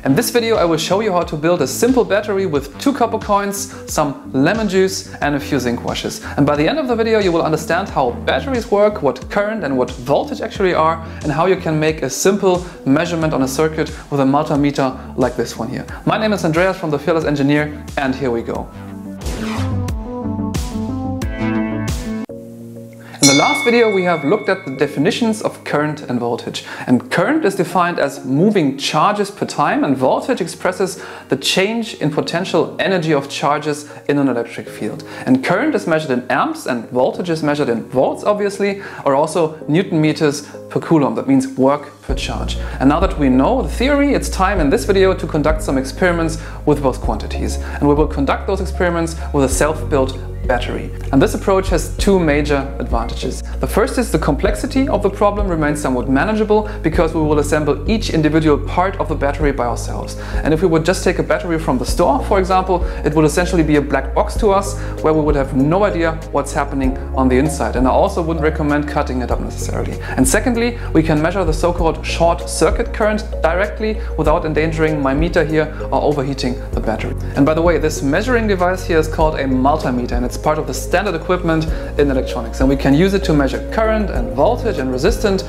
In this video I will show you how to build a simple battery with 2 copper coins, some lemon juice and a few zinc washes. And by the end of the video you will understand how batteries work, what current and what voltage actually are, and how you can make a simple measurement on a circuit with a multimeter like this one here. My name is Andreas from The Fearless Engineer, and here we go. In the last video we have looked at the definitions of current and voltage. And current is defined as moving charges per time, and voltage expresses the change in potential energy of charges in an electric field. And current is measured in amps and voltage is measured in volts obviously, or also Newton meters per coulomb. That means work per charge. And now that we know the theory, it's time in this video to conduct some experiments with both quantities. And we will conduct those experiments with a self-built battery. And this approach has 2 major advantages. The first is the complexity of the problem remains somewhat manageable because we will assemble each individual part of the battery by ourselves. And if we would just take a battery from the store, for example, it would essentially be a black box to us where we would have no idea what's happening on the inside. And I also wouldn't recommend cutting it up necessarily. And secondly, we can measure the so-called short circuit current directly without endangering my meter here or overheating the battery. And by the way, this measuring device here is called a multimeter, and it's part of the standard equipment in electronics, and we can use it to measure current and voltage and resistance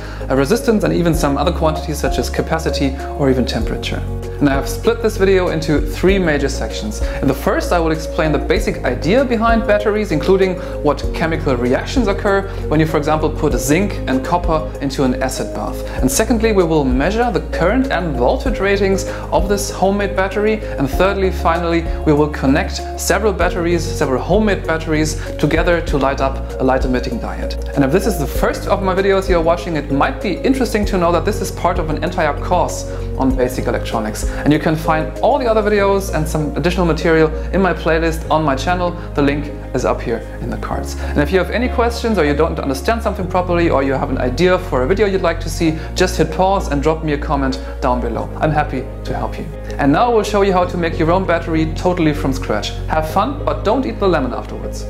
and even some other quantities such as capacity or even temperature. And I have split this video into 3 major sections. In the first I will explain the basic idea behind batteries, including what chemical reactions occur when you, for example, put zinc and copper into an acid bath. And secondly, we will measure the current and voltage ratings of this homemade battery. And thirdly, finally, we will connect several homemade batteries together to light up a light emitting diode. And if this is the first of my videos you're watching, it might be interesting to know that this is part of an entire course on basic electronics. And you can find all the other videos and some additional material in my playlist on my channel. The link is up here in the cards. And if you have any questions, or you don't understand something properly, or you have an idea for a video you'd like to see, just hit pause and drop me a comment down below. I'm happy to help you. And now I will show you how to make your own battery totally from scratch. Have fun, but don't eat the lemon afterwards.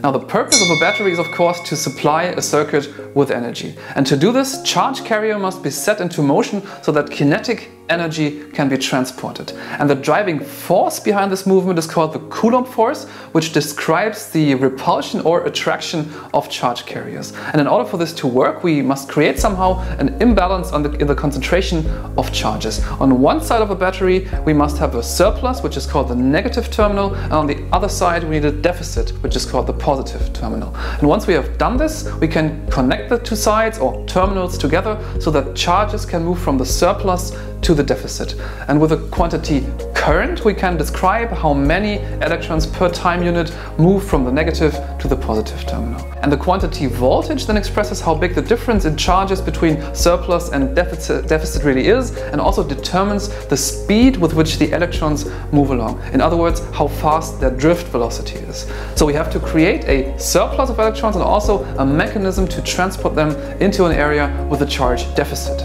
Now, the purpose of a battery is of course to supply a circuit with energy. And to do this, charge carrier must be set into motion so that kinetic energy can be transported. And the driving force behind this movement is called the Coulomb force, which describes the repulsion or attraction of charge carriers. And in order for this to work, we must create somehow an imbalance in the concentration of charges. On one side of a battery, we must have a surplus, which is called the negative terminal, and on the other side, we need a deficit, which is called the positive terminal. And once we have done this, we can connect the 2 sides or terminals together so that charges can move from the surplus to the deficit. And with a quantity current, we can describe how many electrons per time unit move from the negative to the positive terminal. And the quantity voltage then expresses how big the difference in charges between surplus and deficit really is, and also determines the speed with which the electrons move along. In other words, how fast their drift velocity is. So we have to create a surplus of electrons and also a mechanism to transport them into an area with a charge deficit.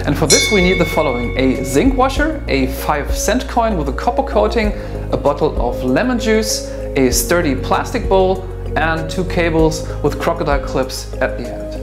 And for this we need the following: a zinc washer, a 5-cent coin with a copper coating, a bottle of lemon juice, a sturdy plastic bowl, and 2 cables with crocodile clips at the end.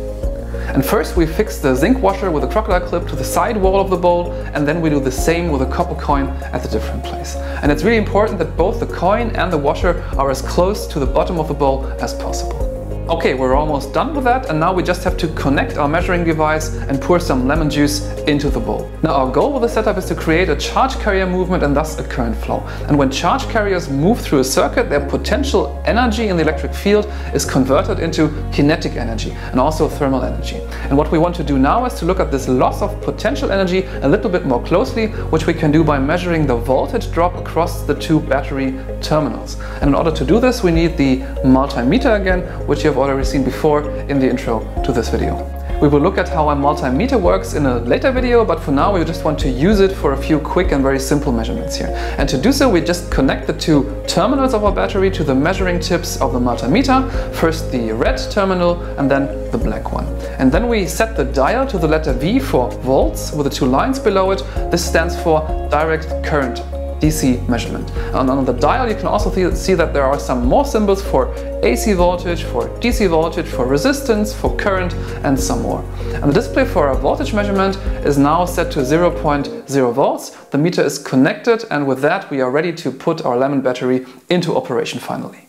And first we fix the zinc washer with a crocodile clip to the side wall of the bowl, and then we do the same with a copper coin at a different place. And it's really important that both the coin and the washer are as close to the bottom of the bowl as possible. Okay, we're almost done with that, and now we just have to connect our measuring device and pour some lemon juice into the bowl. Now, our goal with the setup is to create a charge carrier movement and thus a current flow. And when charge carriers move through a circuit, their potential energy in the electric field is converted into kinetic energy and also thermal energy. And what we want to do now is to look at this loss of potential energy a little bit more closely, which we can do by measuring the voltage drop across the 2 battery terminals. And in order to do this, we need the multimeter again, which you have already seen before in the intro to this video. We will look at how a multimeter works in a later video, but for now we just want to use it for a few quick and very simple measurements here. And to do so, we just connect the 2 terminals of our battery to the measuring tips of the multimeter, first the red terminal and then the black one. And then we set the dial to the letter V for volts with the 2 lines below it. This stands for direct current DC measurement. And on the dial you can also see that there are some more symbols for AC voltage, for DC voltage, for resistance, for current, and some more. And the display for our voltage measurement is now set to 0.0 volts. The meter is connected, and with that we are ready to put our lemon battery into operation finally.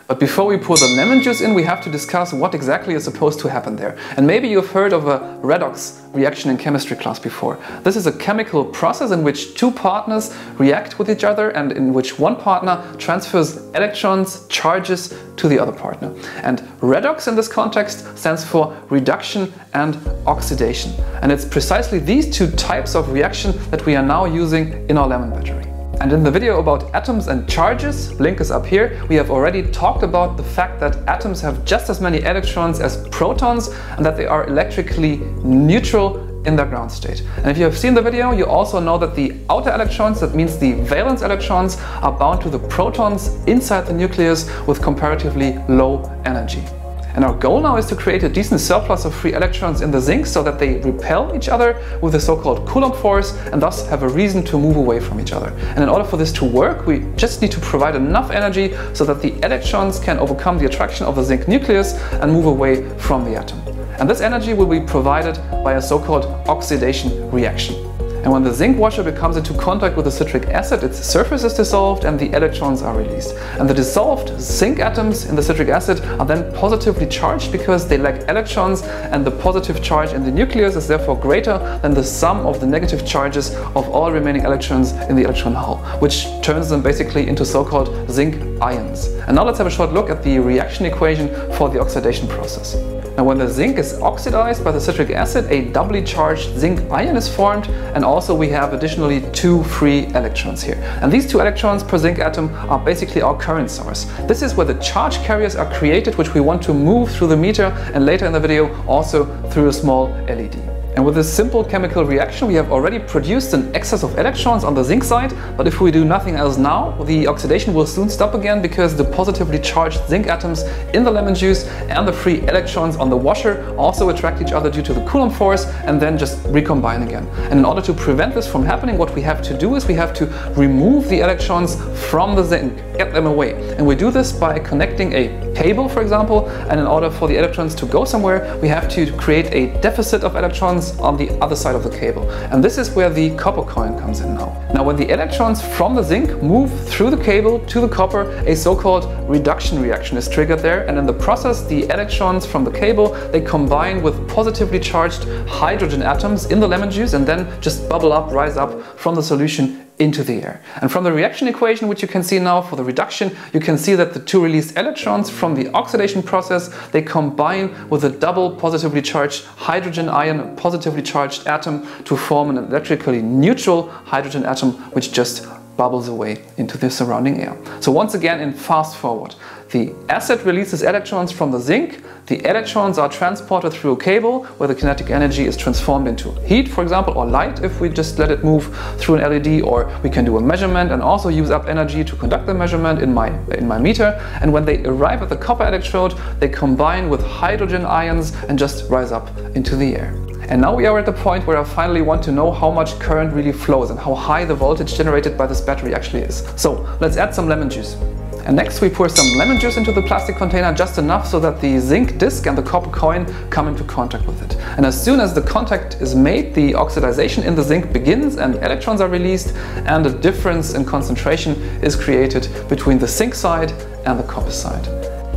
But before we pour the lemon juice in, we have to discuss what exactly is supposed to happen there. And maybe you've heard of a redox reaction in chemistry class before. This is a chemical process in which two partners react with each other and in which one partner transfers electrons, charges to the other partner. And redox in this context stands for reduction and oxidation. And it's precisely these two types of reaction that we are now using in our lemon battery. And in the video about atoms and charges, link is up here, we have already talked about the fact that atoms have just as many electrons as protons and that they are electrically neutral in their ground state. And if you have seen the video, you also know that the outer electrons, that means the valence electrons, are bound to the protons inside the nucleus with comparatively low energy. And our goal now is to create a decent surplus of free electrons in the zinc so that they repel each other with the so-called Coulomb force and thus have a reason to move away from each other. And in order for this to work, we just need to provide enough energy so that the electrons can overcome the attraction of the zinc nucleus and move away from the atom. And this energy will be provided by a so-called oxidation reaction. And when the zinc washer comes into contact with the citric acid, its surface is dissolved and the electrons are released. And the dissolved zinc atoms in the citric acid are then positively charged because they lack electrons, and the positive charge in the nucleus is therefore greater than the sum of the negative charges of all remaining electrons in the electron hull, which turns them basically into so-called zinc ions. And now let's have a short look at the reaction equation for the oxidation process. Now when the zinc is oxidized by the citric acid, a doubly charged zinc ion is formed, and also we have additionally two free electrons here. And these two electrons per zinc atom are basically our current source. This is where the charge carriers are created, which we want to move through the meter and later in the video also through a small LED. And with this simple chemical reaction we have already produced an excess of electrons on the zinc side, but if we do nothing else now, the oxidation will soon stop again because the positively charged zinc atoms in the lemon juice and the free electrons on the washer also attract each other due to the Coulomb force and then just recombine again. And in order to prevent this from happening, what we have to do is we have to remove the electrons from the zinc, get them away. And we do this by connecting a cable, for example, and in order for the electrons to go somewhere, we have to create a deficit of electrons on the other side of the cable. And this is where the copper coin comes in now. Now when the electrons from the zinc move through the cable to the copper, a so-called reduction reaction is triggered there, and in the process the electrons from the cable, they combine with positively charged hydrogen atoms in the lemon juice and then just bubble up, rise up from the solution into the air. And from the reaction equation, which you can see now for the reduction, you can see that the two released electrons from the oxidation process, they combine with a double positively charged hydrogen ion, positively charged atom, to form an electrically neutral hydrogen atom, which just bubbles away into the surrounding air. So once again, in fast forward, the acid releases electrons from the zinc, the electrons are transported through a cable where the kinetic energy is transformed into heat, for example, or light if we just let it move through an LED, or we can do a measurement and also use up energy to conduct the measurement in my meter. And when they arrive at the copper electrode, they combine with hydrogen ions and just rise up into the air. And now we are at the point where I finally want to know how much current really flows and how high the voltage generated by this battery actually is. So let's add some lemon juice. And next we pour some lemon juice into the plastic container, just enough so that the zinc disc and the copper coin come into contact with it. And as soon as the contact is made, the oxidization in the zinc begins and electrons are released, and a difference in concentration is created between the zinc side and the copper side.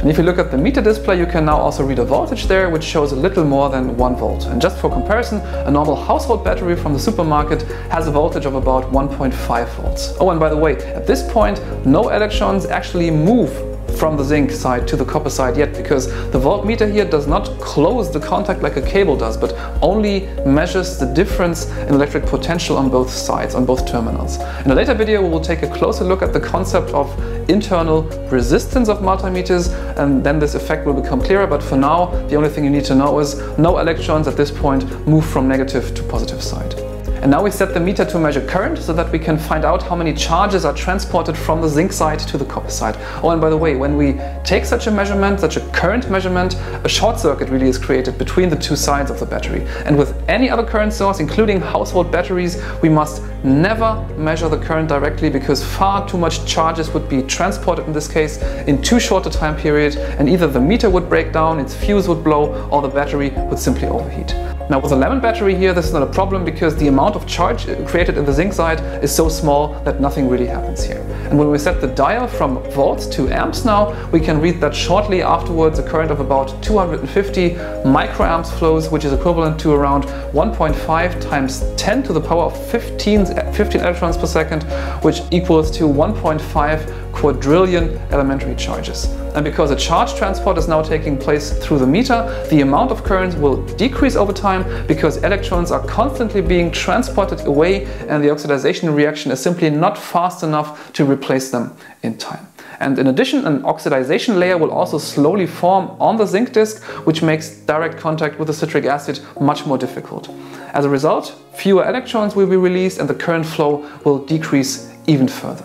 And if you look at the meter display, you can now also read a voltage there, which shows a little more than 1 volt. And just for comparison, a normal household battery from the supermarket has a voltage of about 1.5 volts. Oh, and by the way, at this point, no electrons actually move from the zinc side to the copper side yet, because the voltmeter here does not close the contact like a cable does, but only measures the difference in electric potential on both sides, on both terminals. In a later video we will take a closer look at the concept of internal resistance of multimeters, and then this effect will become clearer, but for now the only thing you need to know is no electrons at this point move from negative to positive side. And now we set the meter to measure current so that we can find out how many charges are transported from the zinc side to the copper side. Oh, and by the way, when we take such a measurement, such a current measurement, a short circuit really is created between the two sides of the battery. And with any other current source, including household batteries, we must never measure the current directly because far too much charges would be transported in this case in too short a time period, and either the meter would break down, its fuse would blow, or the battery would simply overheat. Now with a lemon battery here, this is not a problem because the amount of charge created in the zinc side is so small that nothing really happens here. And when we set the dial from volts to amps now, we can read that shortly afterwards a current of about 250 microamps flows, which is equivalent to around 1.5 times 10 to the power of 15 electrons per second, which equals to 1.5 quadrillion elementary charges. And because a charge transport is now taking place through the meter, the amount of current will decrease over time because electrons are constantly being transported away and the oxidation reaction is simply not fast enough to replace them in time. And in addition, an oxidation layer will also slowly form on the zinc disk, which makes direct contact with the citric acid much more difficult. As a result, fewer electrons will be released and the current flow will decrease even further.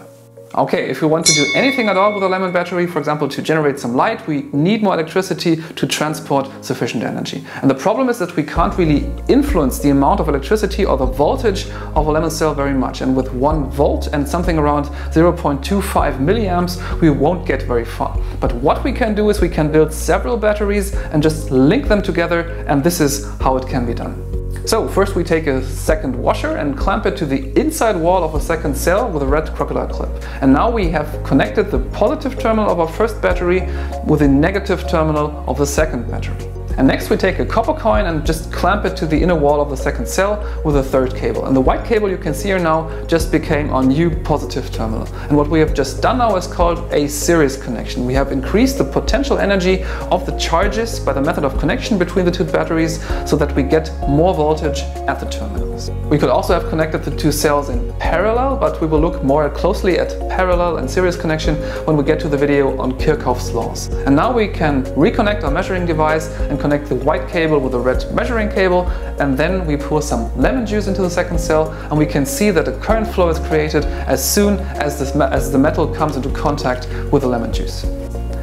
Okay, if we want to do anything at all with a lemon battery, for example to generate some light, we need more electricity to transport sufficient energy. And the problem is that we can't really influence the amount of electricity or the voltage of a lemon cell very much. And with 1 volt and something around 0.25 milliamps, we won't get very far. But what we can do is we can build several batteries and just link them together, and this is how it can be done. So first we take a second washer and clamp it to the inside wall of a second cell with a red crocodile clip. And now we have connected the positive terminal of our first battery with the negative terminal of the second battery. And next we take a copper coin and just clamp it to the inner wall of the second cell with a third cable. And the white cable you can see here now just became our new positive terminal. And what we have just done now is called a series connection. We have increased the potential energy of the charges by the method of connection between the two batteries so that we get more voltage at the terminals. We could also have connected the two cells in parallel, but we will look more closely at parallel and series connection when we get to the video on Kirchhoff's laws. And now we can reconnect our measuring device and connect the white cable with the red measuring cable, and then we pour some lemon juice into the second cell and we can see that a current flow is created as soon as the metal comes into contact with the lemon juice.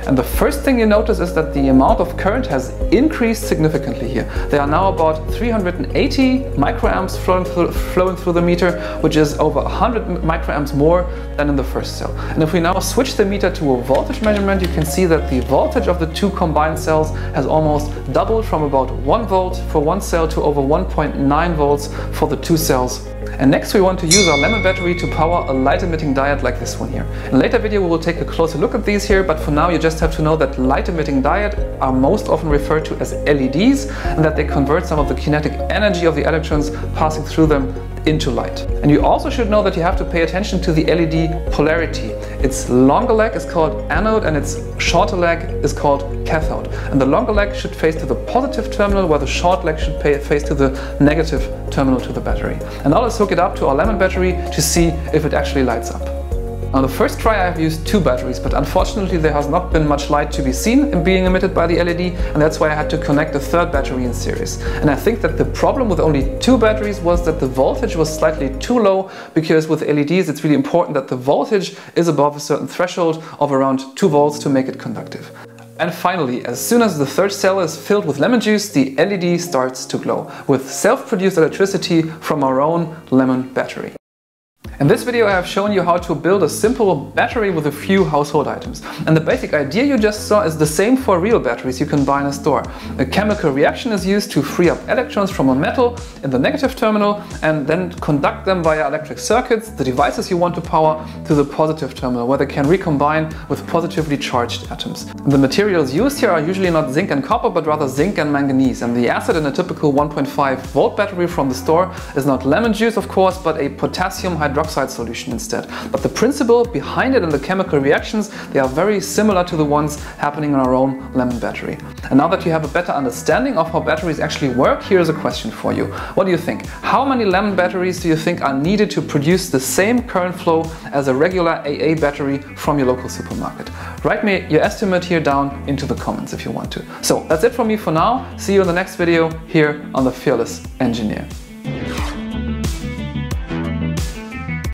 And the first thing you notice is that the amount of current has increased significantly here. There are now about 380 microamps flowing through the meter, which is over 100 microamps more than in the first cell. And if we now switch the meter to a voltage measurement, you can see that the voltage of the two combined cells has almost doubled from about 1 volt for one cell to over 1.9 volts for the two cells. And next we want to use our lemon battery to power a light emitting diode like this one here. In a later video we will take a closer look at these here, but for now you just have to know that light emitting diodes are most often referred to as LEDs and that they convert some of the kinetic energy of the electrons passing through them into light. And you also should know that you have to pay attention to the LED polarity. Its longer leg is called anode and its shorter leg is called cathode. And the longer leg should face to the positive terminal, while the short leg should face to the negative terminal to the battery. And now let's hook it up to our lemon battery to see if it actually lights up. On the first try I have used 2 batteries, but unfortunately there has not been much light to be seen in being emitted by the LED, and that's why I had to connect a third battery in series. And I think that the problem with only 2 batteries was that the voltage was slightly too low, because with LEDs it's really important that the voltage is above a certain threshold of around 2 volts to make it conductive. And finally, as soon as the third cell is filled with lemon juice, the LED starts to glow with self-produced electricity from our own lemon battery. In this video I have shown you how to build a simple battery with a few household items. And the basic idea you just saw is the same for real batteries you can buy in a store. A chemical reaction is used to free up electrons from a metal in the negative terminal and then conduct them via electric circuits, the devices you want to power, to the positive terminal, where they can recombine with positively charged atoms. And the materials used here are usually not zinc and copper, but rather zinc and manganese. And the acid in a typical 1.5 volt battery from the store is not lemon juice, of course, but a potassium hydroxide solution instead. But the principle behind it and the chemical reactions, they are very similar to the ones happening in our own lemon battery. And now that you have a better understanding of how batteries actually work, here's a question for you. What do you think? How many lemon batteries do you think are needed to produce the same current flow as a regular AA battery from your local supermarket? Write me your estimate here down into the comments if you want to. So that's it from me for now. See you in the next video here on The Fearless Engineer.